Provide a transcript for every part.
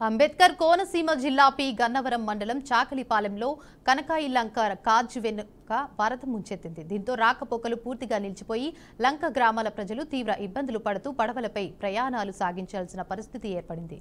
అంబేద్కర్ కోనసీమ జిల్లా పి గన్నవరం మండలం చాకలిపాలెంలో కనకాయి లంక కాజు వెనుక వరద ముంచెత్తింది. దీంతో రాకపోకలు పూర్తిగా నిలిచిపోయి లంక గ్రామాల ప్రజలు తీవ్ర ఇబ్బందులు పడుతూ పడవలపై ప్రయాణాలు సాగించాల్సిన పరిస్థితి ఏర్పడింది.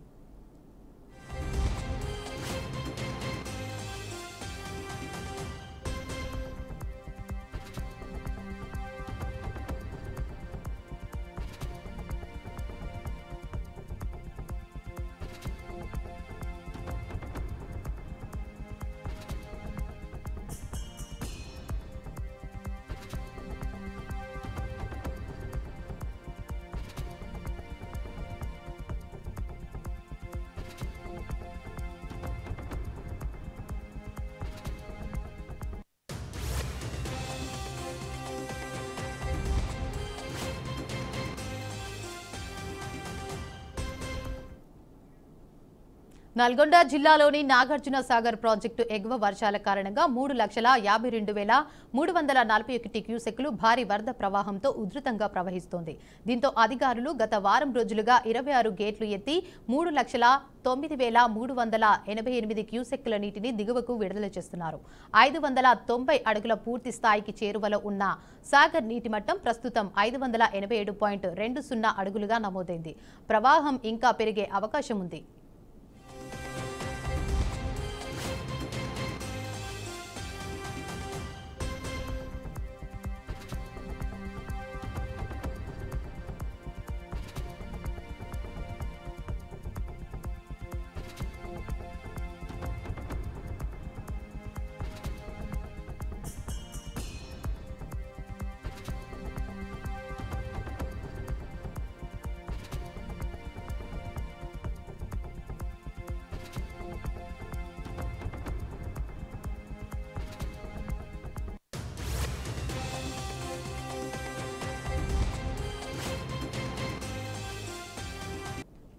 నల్గొండ జిల్లాలోని నాగార్జున సాగర్ ప్రాజెక్టు ఎగువ వర్షాల కారణంగా 3,52,341 క్యూసెక్లు భారీ వరద ప్రవాహంతో ఉధృతంగా ప్రవహిస్తోంది. దీంతో అధికారులు గత వారం రోజులుగా 26 గేట్లు ఎత్తి 3,09,388 క్యూసెక్కుల నీటిని దిగువకు విడుదల చేస్తున్నారు. 590 అడుగుల పూర్తి స్థాయికి చేరువలో ఉన్న సాగర్ నీటి మట్టం ప్రస్తుతం 587.20 అడుగులుగా నమోదైంది. ప్రవాహం ఇంకా పెరిగే అవకాశం ఉంది.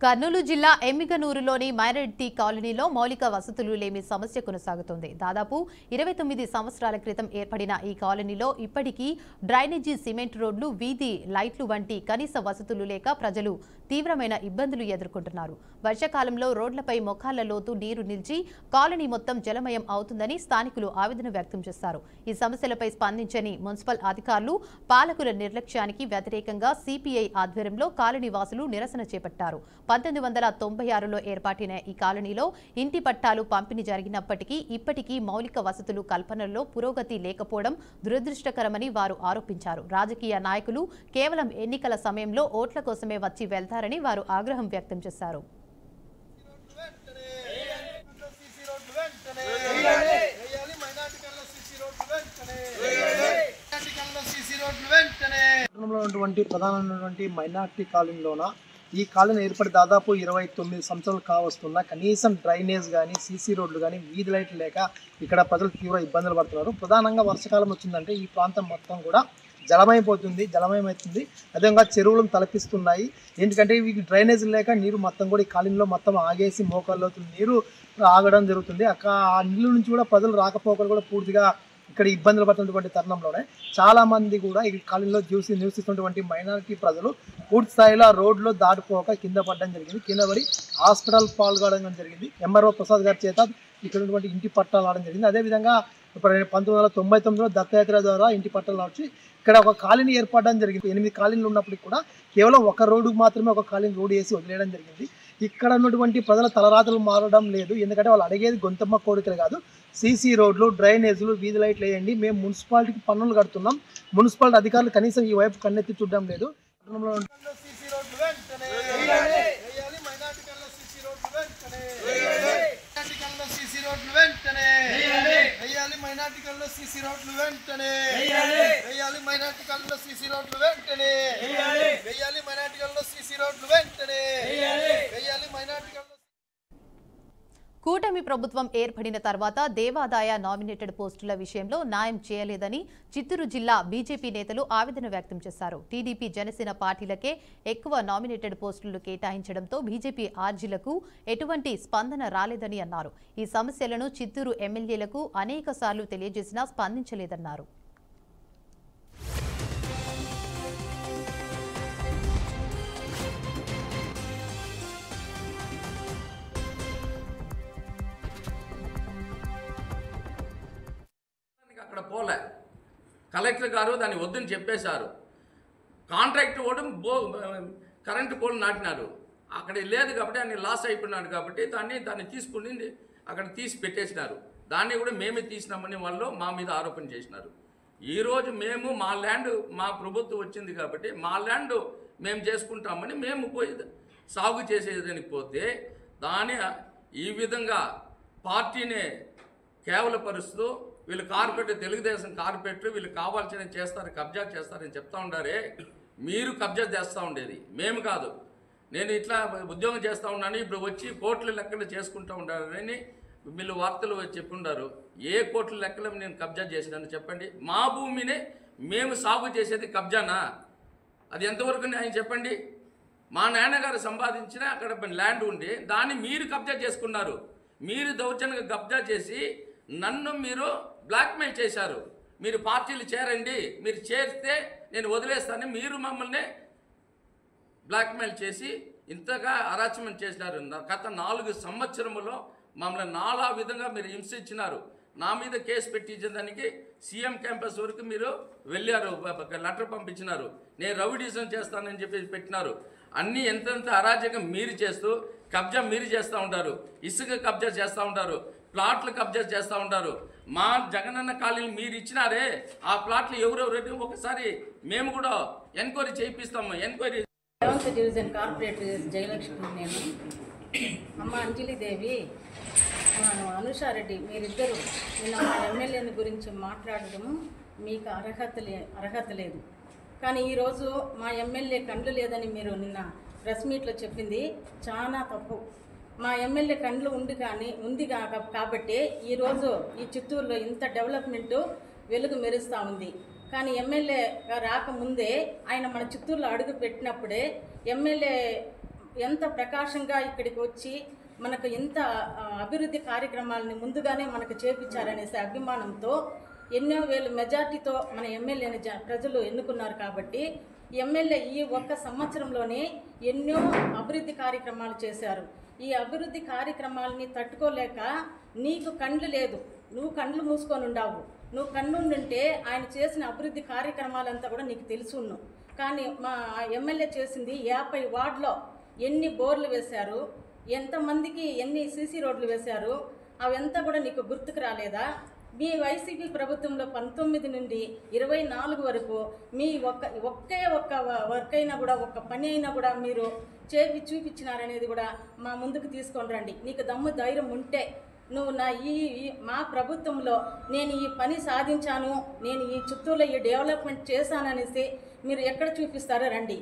కర్నూలు జిల్లా ఎమ్మిగనూరులోని మైనారిటీ కాలనీలో మౌలిక వసతులు లేని సమస్య కొనసాగుతోంది. దాదాపు 29 సంవత్సరాల క్రితం ఏర్పడిన ఈ కాలనీలో ఇప్పటికీ డ్రైనేజీ, సిమెంట్ రోడ్లు, వీధి లైట్లు వంటి కనీస వసతులు లేక ప్రజలు తీవ్రమైన ఇబ్బందులు ఎదుర్కొంటున్నారు. వర్షాకాలంలో రోడ్లపై మోకాళ్ల లోతు నీరు నిలిచి కాలనీ మొత్తం జలమయం అవుతుందని స్థానికులు ఆవేదన వ్యక్తం చేశారు. ఈ సమస్యలపై స్పందించని మున్సిపల్ అధికారులు, పాలకుల నిర్లక్ష్యానికి వ్యతిరేకంగా సిపిఐ ఆధ్వర్యంలో కాలనీ వాసులు నిరసన చేపట్టారు. 1996లో ఏర్పాటైన ఈ కాలనీలో ఇంటి పట్టాలు పంపిణీ జరిగినప్పటికీ ఇప్పటికీ మౌలిక వసతులు కల్పనలో పురోగతి లేకపోవడం దురదృష్టకరమని వారు ఆరోపించారు. రాజకీయ నాయకులు కేవలం ఎన్నికల సమయంలో ఓట్ల కోసమే వచ్చి వెళ్తారని వారు ఆగ్రహం వ్యక్తం చేశారు. ప్రధానమైనటువంటి మైనార్టీ కాలనీలోన ఈ కాలనీ ఏర్పడి దాదాపు 29 సంవత్సరాలు కావస్తున్నా కనీసం డ్రైనేజ్ కానీ, సీసీ రోడ్లు కానీ, వీధి లైట్లు లేక ఇక్కడ ప్రజలు తీవ్ర ఇబ్బందులు పడుతున్నారు. ప్రధానంగా వర్షాకాలం వచ్చిందంటే ఈ ప్రాంతం మొత్తం కూడా జలమయమవుతుంది. అదేవిధంగా చెరువులను తలపిస్తున్నాయి. ఎందుకంటే ఈ డ్రైనేజ్ లేక నీరు మొత్తం కూడా ఈ కాలనీలో మొత్తం ఆగేసి మోకాల్లో నీరు ఆగడం జరుగుతుంది. ఆ నీళ్ళ నుంచి కూడా ప్రజలు రాకపోకలు కూడా పూర్తిగా ఇక్కడ ఇబ్బందులు పడుతున్నటువంటి తరుణంలోనే చాలామంది కూడా ఈ కాలనీలో నివసిస్తున్నటువంటి మైనారిటీ ప్రజలు పూర్తి స్థాయిలో రోడ్లో దాటిపోక కింద పడడం జరిగింది. కింద పడి హాస్పిటల్ పాల్గొనడం జరిగింది. ఎంఆర్ఓ ప్రసాద్ గారి చేత ఇక్కడ ఉన్నటువంటి ఇంటి పట్టాలు రావడం జరిగింది. అదేవిధంగా 1999లో దత్తయాత్ర ద్వారా ఇంటి పట్టాలు వచ్చి ఇక్కడ ఒక కాలనీ ఏర్పడడం జరిగింది. 8 కాలనీలు ఉన్నప్పటికీ కూడా కేవలం ఒక రోడ్డుకు మాత్రమే ఒక కాలనీ రోడ్డు వేసి వదిలేయడం జరిగింది. ఇక్కడ ఉన్నటువంటి ప్రజల తలరాతలు మారడం లేదు. ఎందుకంటే వాళ్ళు అడిగేది గొంతమ్మ కోరికలు కాదు, సీసీ రోడ్లు, డ్రైనేజీలు, వీధి లైట్లు వేయండి. మేము మున్సిపాలిటీకి పన్నులు కడుతున్నాం, మున్సిపాలిటీ అధికారులు కనీసం ఈ వైపు కన్నెత్తి చూడడం లేదు. కూటమి ప్రభుత్వం ఏర్పడిన తర్వాత దేవాదాయ నామినేటెడ్ పోస్టుల విషయంలో న్యాయం చేయలేదని చిత్తూరు జిల్లా బీజేపీ నేతలు ఆవేదన వ్యక్తం చేశారు. టీడీపీ, జనసేన పార్టీలకే ఎక్కువ నామినేటెడ్ పోస్టులు కేటాయించడంతో బీజేపీ ఆర్జీలకు ఎటువంటి స్పందన రాలేదని అన్నారు. ఈ సమస్యలను చిత్తూరు ఎమ్మెల్యేలకు అనేకసార్లు తెలియజేసినా స్పందించలేదన్నారు. కలెక్టర్ గారు దాన్ని వద్దని చెప్పేశారు. కాంట్రాక్ట్ కూడా కరెంటు పోల్ నాటినారు. అక్కడ లేదు కాబట్టి ఆయన లాస్ అయిపోయినాడు కాబట్టి దాన్ని తీసుకుని అక్కడ తీసి పెట్టేసినారు. దాన్ని కూడా మేమే తీసినామని వాళ్ళు మా మీద ఆరోపణ చేసినారు. ఈరోజు మేము మా ల్యాండ్ మా ప్రభుత్వం వచ్చింది కాబట్టి మా ల్యాండ్ మేము చేసుకుంటామని మేము పోయి సాగు చేసేదానికి పోతే దాని ఈ విధంగా పార్టీనే కేవలపరుస్తూ వీళ్ళు కార్పొరేటర్, తెలుగుదేశం కార్పొరేటర్ వీళ్ళు కావాల్సిన చేస్తారు, కబ్జా చేస్తారని చెప్తా ఉండారే. మీరు కబ్జా చేస్తూ ఉండేది, మేము కాదు. నేను ఇట్లా ఉద్యోగం చేస్తూ ఉన్నాను, ఇప్పుడు వచ్చి కోట్ల లెక్కలు చేసుకుంటూ ఉండారని వీళ్ళు వార్తలు చెప్పుండారు. ఏ కోట్ల లెక్కలు నేను కబ్జా చేసినాను చెప్పండి? మా భూమిని మేము సాగు చేసేది కబ్జానా? అది ఎంతవరకు ఆయన చెప్పండి? మా నాన్నగారు సంపాదించిన అక్కడ ల్యాండ్ ఉండి దాన్ని మీరు కబ్జా చేసుకున్నారు. మీరు దౌర్జన్యంగా కబ్జా చేసి నన్ను మీరు బ్లాక్మెయిల్ చేశారు. మీరు పార్టీలు చేరండి, మీరు చేరితే నేను వదిలేస్తానని మీరు మమ్మల్ని బ్లాక్మెయిల్ చేసి ఇంతగా అరాచకం చేసినారు. గత 4 సంవత్సరములో మమ్మల్ని నానా విధంగా మీరు హింసించినారు. నా మీద కేసు పెట్టించేదానికి సీఎం క్యాంపస్ వరకు మీరు వెళ్ళారు, లెటర్ పంపించినారు. నేను రౌడీజం చేస్తానని చెప్పి పెట్టినారు. అన్నీ ఎంతెంత అరాజకం మీరు చేస్తూ కబ్జా మీరు చేస్తూ ఉంటారు. ఇసుక కబ్జా చేస్తూ ఉంటారు, ప్లాట్లు కబ్జా చేస్తూ ఉంటారు. మా జగనన్న కాలనీలు మీరు ఇచ్చినారే, ఆ ప్లాట్లు ఎవరెవరు ఒకసారి మేము కూడా ఎంక్వైరీ చేయిస్తాము. Enquiry 7th division corporator Jayalakshmi, నేను అమ్మ అంజలిదేవి, అనుషారెడ్డి, మీరిద్దరూ నిన్న మా ఎమ్మెల్యేని గురించి మాట్లాడడం మీకు అర్హత లేదు. కానీ ఈరోజు మా ఎమ్మెల్యే కండ్లు లేదని మీరు నిన్న ప్రెస్ మీట్లో చెప్పింది చాలా తప్పు. మా ఎమ్మెల్యే కండ్లు ఉంది కాబట్టి ఈరోజు ఈ చిత్తూరులో ఇంత డెవలప్మెంటు వెలుగు మెరుస్తూ ఉంది. కానీ ఎమ్మెల్యేగా రాకముందే ఆయన మన చిత్తూరులో అడుగు పెట్టినప్పుడే ఎమ్మెల్యే ఎంత ప్రకాశంగా ఇక్కడికి వచ్చి మనకు ఎంత అభివృద్ధి కార్యక్రమాలని ముందుగానే మనకు చేపించారనేసి అభిమానంతో ఎన్నో వేల మెజార్టీతో మన ఎమ్మెల్యేని ప్రజలు ఎన్నుకున్నారు. కాబట్టి ఎమ్మెల్యే ఈ ఒక్క సంవత్సరంలోనే ఎన్నో అభివృద్ధి కార్యక్రమాలు చేశారు. ఈ అభివృద్ధి కార్యక్రమాలని తట్టుకోలేక నీకు కండ్లు లేదు, నువ్వు కండ్లు మూసుకొని ఉండావు. నువ్వు కన్నుండుంటే ఆయన చేసిన అభివృద్ధి కార్యక్రమాలంతా కూడా నీకు తెలుసును. కానీ మా ఎమ్మెల్యే చేసింది 50 వార్డులో ఎన్ని బోర్లు వేశారు, ఎంతమందికి ఎన్ని సీసీ రోడ్లు వేశారు, అవంతా కూడా నీకు గుర్తుకు రాలేదా? మీ వైసీపీ ప్రభుత్వంలో 19 నుండి 24 వరకు మీ ఒక్క వర్క్ అయినా కూడా ఒక్క పని అయినా కూడా మీరు చూపించినారనేది కూడా మా ముందుకు తీసుకొని రండి. నీకు దమ్ము ధైర్యం ఉంటే నువ్వు మా ప్రభుత్వంలో నేను ఈ పని సాధించాను, నేను ఈ చిత్తూరులో ఈ డెవలప్మెంట్ చేశాననేసి మీరు ఎక్కడ చూపిస్తారో రండి.